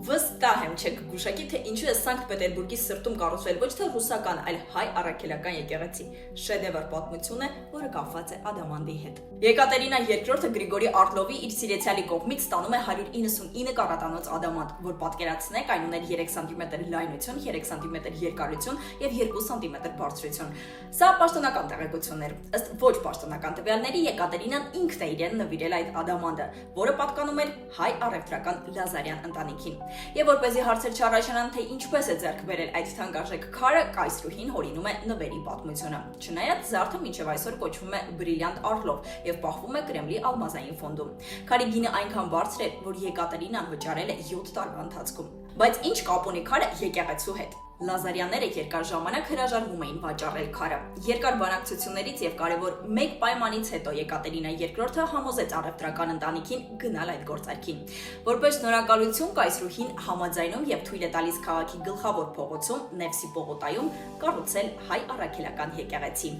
Վստահ եմ չեք գուշակի, թե ինչու է Սանկտ Պետերբուրգի սրտում կառուցվել ոչ թե ռուսական, այլ հայ առաքելական եկեղեցի։ Շեդևր պատմություն է, որը կապված է ադամանդի հետ։ Եկատերինա II Գրիգորի Առլովի իր սիրեցյալի կողմից ստանում է 199 կարատանոց ադամանդ, որ պատկերացնեք, այն ուներ 3 սմ լայնություն, 3 սմ երկարություն եւ 2 սմ բարձրություն։ Սա պաշտոնական տեղեկություն էր։ Ըստ ոչ պաշտոնական տվյալների Եկատերինան ինքն է իրեն նվիրել այդ ադամանդը, որը պատկանում էր հայ առևտրական Լազարյան ընտանիքին։ Եվ որպեսզի հարցեր չառաջանան, թե ինչպես է ձեռք բերել այդ թանկարժեք քարը, կայսրուհին հորինում է նվերի պատմությունը։ Չնայած զարդը մինչև այսօր կոչվում է Բրիլյանտ Առլով եւ պահվում է Կրեմլի ալմազային ֆոնդում։ Քարի գինը այնքան բարձր է, որ Եկատերինան վճարել է 7 տարվա ընթացքում։ Բայց ինչ կապ ունի քարը եկեղեցու հետ։ Լազարյանները երկար ժամանակ հրաժարվում էին վաճառել քարը։ Երկար բանակցություններից եւ կարևոր մեկ պայմանից հետո Եկատերինա II համոզեց առևտրական ընտանիքին գնալ այդ գործարքին։ Որպես շնորհակալություն կայսրուհին համաձայնում եւ թույլ է տալիս քաղաքի գլխավոր փողոցում Նևսի պողոտայում կառուցել հայ առաքելական եկեղեցի։